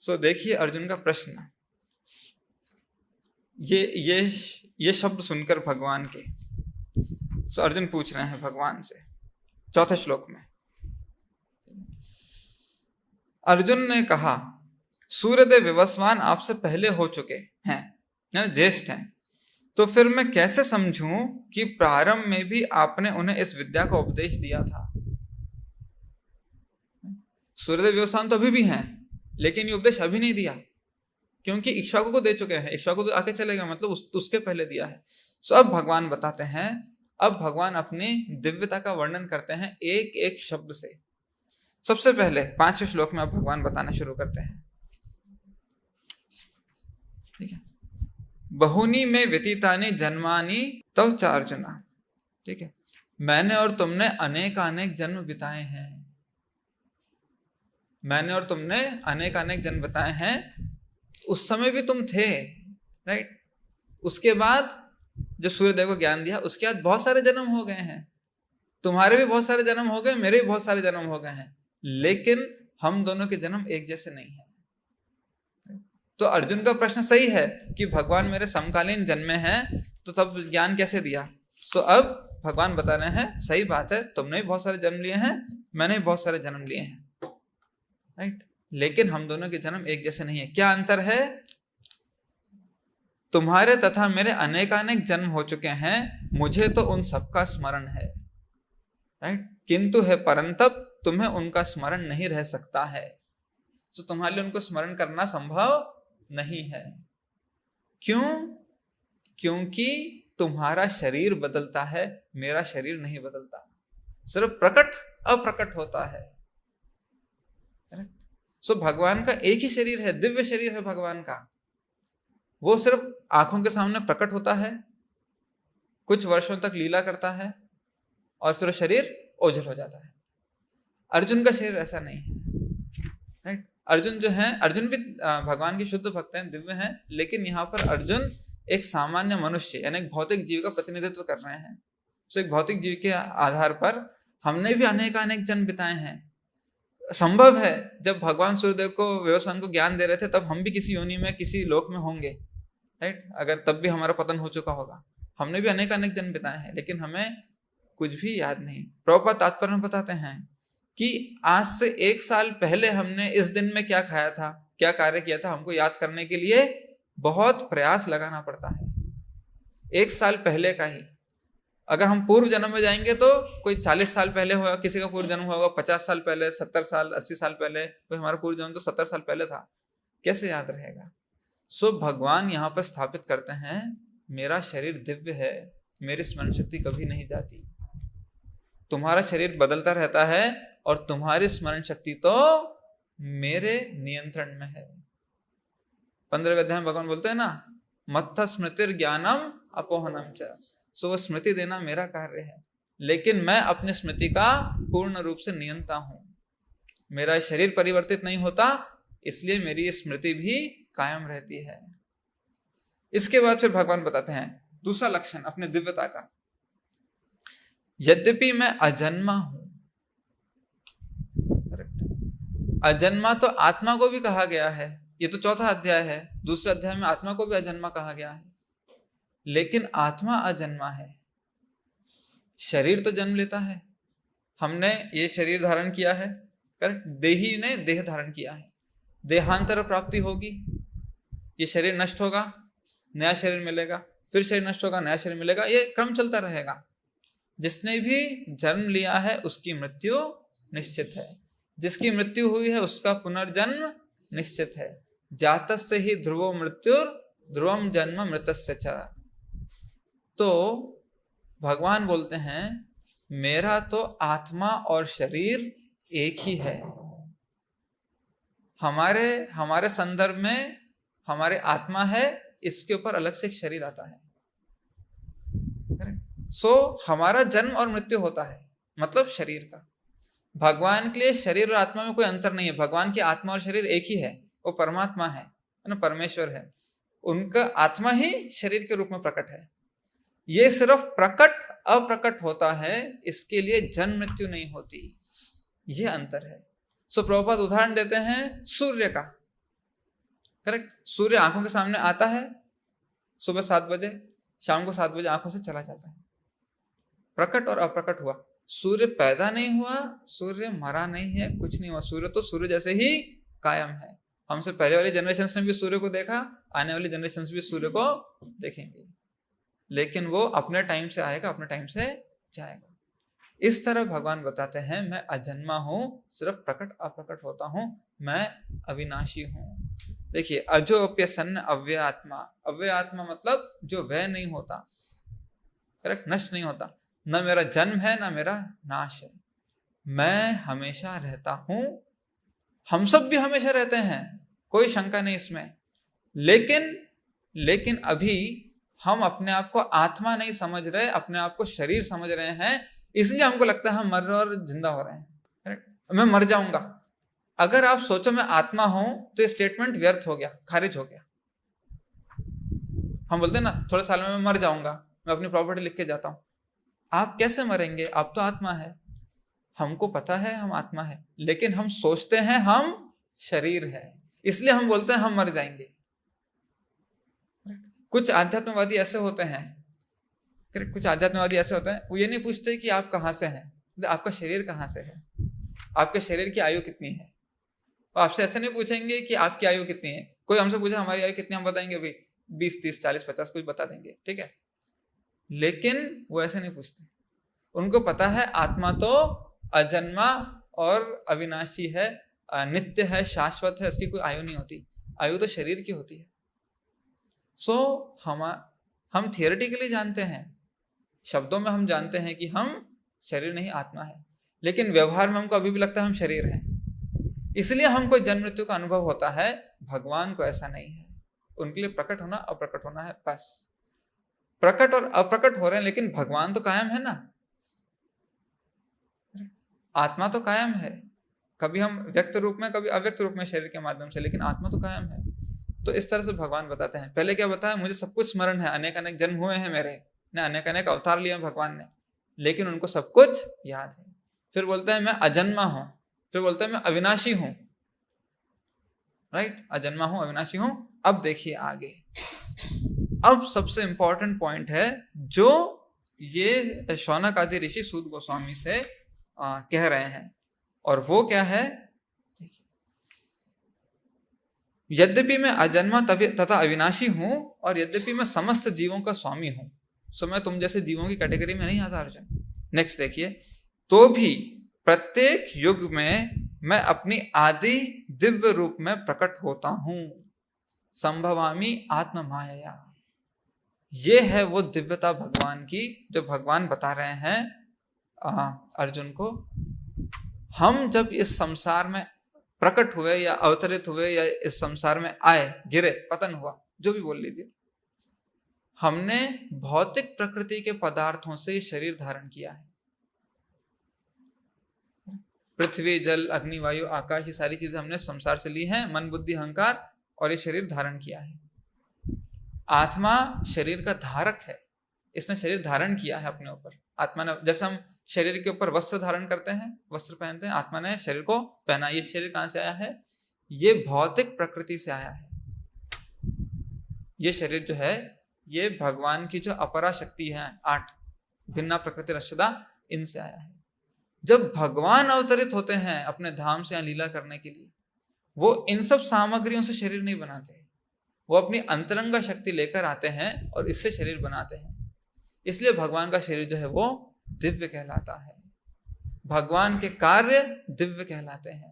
सो देखिए अर्जुन का प्रश्न, ये शब्द सुनकर भगवान के, सो अर्जुन पूछ रहे हैं भगवान से चौथे श्लोक में। अर्जुन ने कहा, सूर्यदेव विवस्वान आपसे पहले हो चुके हैं, यानी ज्येष्ठ हैं, तो फिर मैं कैसे समझूं कि प्रारंभ में भी आपने उन्हें इस विद्या का उपदेश दिया था। सूर्यदेव विवस्वान तो अभी भी हैं, लेकिन ये उपदेश अभी नहीं दिया, क्योंकि इक्ष्वाकु को दे चुके हैं। इक्ष्वाकु तो आके चले गए, मतलब उसके पहले दिया है। सो अब भगवान बताते हैं, अब भगवान अपनी दिव्यता का वर्णन करते हैं एक एक शब्द से। सबसे पहले 5वें श्लोक में अब भगवान बताना शुरू करते हैं, ठीक है। बहुनी में व्यतीतानि जन्मानि तव च अर्जुना, ठीक है। मैंने और तुमने अनेक जन्म बिताए हैं, मैंने और तुमने अनेक जन्म बिताए हैं। उस समय भी तुम थे, राइट। उसके बाद जब सूर्यदेव को ज्ञान दिया, उसके बाद बहुत सारे जन्म हो गए हैं, तुम्हारे भी बहुत सारे जन्म हो गए, मेरे भी बहुत सारे जन्म हो गए हैं, लेकिन हम दोनों के जन्म एक जैसे नहीं है। तो अर्जुन का प्रश्न सही है कि भगवान मेरे समकालीन जन्मे हैं, तो तब ज्ञान कैसे दिया। सो अब भगवान बता रहे हैं सही बात है, तुमने भी बहुत सारे जन्म लिए हैं, मैंने भी बहुत सारे जन्म लिए हैं, राइट, लेकिन हम दोनों के जन्म एक जैसे नहीं है। क्या अंतर है? तुम्हारे तथा मेरे अनेक जन्म हो चुके हैं, मुझे तो उन सबका स्मरण है, राइट, किंतु है परंतप तुम्हें उनका स्मरण नहीं रह सकता है। तो तुम्हारे लिए उनको स्मरण करना संभव नहीं है। क्यों? क्योंकि तुम्हारा शरीर बदलता है, मेरा शरीर नहीं बदलता, सिर्फ प्रकट अप्रकट होता है। सो भगवान का एक ही शरीर है, दिव्य शरीर है भगवान का, वो सिर्फ आंखों के सामने प्रकट होता है, कुछ वर्षों तक लीला करता है और फिर शरीर ओझल हो जाता है। अर्जुन का शरीर ऐसा नहीं है, राइट। अर्जुन जो है, अर्जुन भी भगवान के शुद्ध भक्त हैं, दिव्य हैं, लेकिन यहाँ पर अर्जुन एक सामान्य मनुष्य यानी एक भौतिक जीव का प्रतिनिधित्व कर रहे हैं। सो एक भौतिक जीव के आधार पर हमने भी अनेक जन्म बिताए हैं। संभव है जब भगवान सूर्यदेव को विवस्वान को ज्ञान दे रहे थे, तब हम भी किसी योनि में किसी लोक में होंगे, राइट, अगर तब भी हमारा पतन हो चुका होगा। हमने भी अनेक जन्म बिताए हैं, लेकिन हमें कुछ भी याद नहीं। प्रभुपाद तात्पर्य में बताते हैं कि आज से 1 साल पहले हमने इस दिन में क्या खाया था, क्या कार्य किया था, हमको याद करने के लिए बहुत प्रयास लगाना पड़ता है। 1 साल पहले का ही, अगर हम पूर्व जन्म में जाएंगे तो कोई 40 साल पहले होगा, किसी का पूर्व जन्म होगा 50 साल पहले, 70 साल 80 साल पहले, कोई हमारा पूर्व जन्म तो 70 साल पहले था, कैसे याद रहेगा। सो भगवान यहाँ पर स्थापित करते हैं, मेरा शरीर दिव्य है, मेरी स्मरण शक्ति कभी नहीं जाती। तुम्हारा शरीर बदलता रहता है और तुम्हारी स्मरण शक्ति तो मेरे नियंत्रण में है। 15वें अध्याय में भगवान बोलते हैं ना, मत्थ स्मृतिर ज्ञानम अपोहनम च। सो वो स्मृति देना मेरा कार्य है, लेकिन मैं अपनी स्मृति का पूर्ण रूप से नियंता हूं। मेरा शरीर परिवर्तित नहीं होता, इसलिए मेरी स्मृति भी कायम रहती है। इसके बाद फिर भगवान बताते हैं दूसरा लक्षण अपने दिव्यता का, यद्यपि मैं अजन्मा हूं। करेक्ट, अजन्मा तो आत्मा को भी कहा गया है, ये तो चौथा अध्याय है, दूसरे अध्याय में आत्मा को भी अजन्मा कहा गया है, लेकिन आत्मा अजन्मा है। शरीर तो जन्म लेता है, हमने ये शरीर धारण किया है, करेक्ट, देही ने देह धारण किया है, देहांतर प्राप्ति होगी, ये शरीर नष्ट होगा, नया शरीर मिलेगा, फिर शरीर नष्ट होगा, नया शरीर मिलेगा, ये क्रम चलता रहेगा। जिसने भी जन्म लिया है उसकी मृत्यु निश्चित है, जिसकी मृत्यु हुई है उसका पुनर्जन्म निश्चित है। जातस्य ही ध्रुवो मृत्युर ध्रुवम जन्म मृतस्य च। तो भगवान बोलते हैं मेरा तो आत्मा और शरीर एक ही है। हमारे संदर्भ में हमारे आत्मा है, इसके ऊपर अलग से एक शरीर आता है। सो हमारा जन्म और मृत्यु होता है, मतलब शरीर का। भगवान के लिए शरीर और आत्मा में कोई अंतर नहीं है। भगवान की आत्मा और शरीर एक ही है, वो परमात्मा है ना, परमेश्वर है। उनका आत्मा ही शरीर के रूप में प्रकट है। ये सिर्फ प्रकट अप्रकट होता है, इसके लिए जन्म मृत्यु नहीं होती, ये अंतर है। सो प्रभुपाद उदाहरण देते हैं सूर्य का। करेक्ट। सूर्य आंखों के सामने आता है सुबह 7 बजे, शाम को 7 बजे आंखों से चला जाता है। प्रकट और अप्रकट हुआ। सूर्य पैदा नहीं हुआ, सूर्य मरा नहीं है, कुछ नहीं हुआ। सूर्य तो सूर्य जैसे ही कायम है। हमसे पहले वाली जनरेशन ने भी सूर्य को देखा, आने वाली जनरेशन भी सूर्य को देखेंगे, लेकिन वो अपने टाइम से आएगा, अपने टाइम से जाएगा। इस तरह भगवान बताते हैं मैं अजन्मा हूं, सिर्फ प्रकट अप्रकट होता हूं, मैं अविनाशी हूं। देखिए, अजोप्य सन्न अव्यय आत्मा। अव्यय आत्मा मतलब जो व्यय नहीं होता, करेक्ट, नष्ट नहीं होता। न मेरा जन्म है ना मेरा नाश है, मैं हमेशा रहता हूं। हम सब भी हमेशा रहते हैं, कोई शंका नहीं इसमें। लेकिन अभी हम अपने आप को आत्मा नहीं समझ रहे, अपने आप को शरीर समझ रहे हैं, इसलिए हमको लगता है हम मर रहे और जिंदा हो रहे हैं। मैं मर जाऊंगा। अगर आप सोचो मैं आत्मा हूं तो ये स्टेटमेंट व्यर्थ हो गया, खारिज हो गया। हम बोलते हैं ना थोड़े साल में मैं मर जाऊंगा, मैं अपनी प्रॉपर्टी लिख के जाता हूं। आप कैसे मरेंगे? आप तो आत्मा है। हमको पता है हम आत्मा है, लेकिन हम सोचते हैं हम शरीर है, इसलिए हम बोलते हैं हम मर जाएंगे। कुछ आध्यात्मवादी ऐसे होते हैं, कुछ आध्यात्मवादी ऐसे होते हैं, वो ये नहीं पूछते कि आप कहां से हैं, आपका शरीर कहां से है, आपके शरीर की आयु कितनी है। वो आपसे ऐसे नहीं पूछेंगे कि आपकी आयु कितनी है। कोई हमसे पूछा हमारी आयु कितनी, हम बताएंगे भाई 20, 30, 40, 50 कुछ बता देंगे, ठीक है। लेकिन वो ऐसे नहीं पूछते। उनको पता है आत्मा तो अजन्मा और अविनाशी है, नित्य है, शाश्वत है, उसकी कोई आयु नहीं होती। आयु तो शरीर की होती है। सो हम थियोरेटिकली जानते हैं, शब्दों में हम जानते हैं कि हम शरीर नहीं आत्मा है, लेकिन व्यवहार में हमको अभी भी लगता है हम शरीर हैं। इसलिए हमको जन्म मृत्यु का अनुभव होता है। भगवान को ऐसा नहीं है, उनके लिए प्रकट होना अप्रकट होना है बस। प्रकट और अप्रकट हो रहे हैं, लेकिन भगवान तो कायम है ना, आत्मा तो कायम है। कभी हम व्यक्त रूप में, कभी अव्यक्त रूप में शरीर के माध्यम से, लेकिन आत्मा तो कायम है। तो इस तरह से भगवान बताते हैं। पहले क्या बताया, मुझे सब कुछ स्मरण है, अनेक अनेक जन्म हुए हैं मेरे, अनेक अनेक अवतार लिए भगवान ने, लेकिन उनको सब कुछ याद है। फिर बोलता है मैं अजन्मा हूं, फिर बोलता है मैं अविनाशी हूं, राइट, अजन्मा हूं, अविनाशी हूं। अब देखिए आगे, अब सबसे इंपॉर्टेंट पॉइंट है जो ये शौनक आदि ऋषि सूत गोस्वामी से कह रहे हैं, और वो क्या है, यद्यपि मैं अजन्मा तथा अविनाशी हूं और यद्यपि मैं समस्त जीवों का स्वामी हूं। सो मैं तुम जैसे जीवों की कैटेगरी में नहीं आता अर्जुन। नेक्स्ट देखिए, तो भी प्रत्येक युग में मैं अपनी आदि दिव्य रूप में प्रकट होता हूं, संभवामी आत्म माया। ये है वो दिव्यता भगवान की जो भगवान बता रहे हैं अर्जुन को। हम जब इस संसार में प्रकट हुए या अवतरित हुए या इस संसार में आए, गिरे, पतन हुआ, जो भी बोल लीजिए, हमने भौतिक प्रकृति के पदार्थों से शरीर धारण किया है। पृथ्वी, जल, अग्नि, वायु, आकाश, ये सारी चीजें हमने संसार से ली हैं, मन, बुद्धि, अहंकार, और ये शरीर धारण किया है। आत्मा शरीर का धारक है, इसने शरीर धारण किया है अपने ऊपर। आत्मा ने, जैसे हम शरीर के ऊपर वस्त्र धारण करते हैं, वस्त्र पहनते हैं, आत्मा ने शरीर को पहना। ये शरीर कहां से आया है? ये भौतिक प्रकृति से आया है। ये शरीर जो है ये भगवान की जो अपरा शक्ति है, 8 भिन्ना प्रकृति रश्यदा, इनसे आया है। जब भगवान अवतरित होते हैं अपने धाम से लीला करने के लिए, वो इन सब सामग्रियों से शरीर नहीं बनाते, वो अपनी अंतरंगा शक्ति लेकर आते हैं और इससे शरीर बनाते हैं। इसलिए भगवान का शरीर जो है वो दिव्य कहलाता है, भगवान के कार्य दिव्य कहलाते हैं।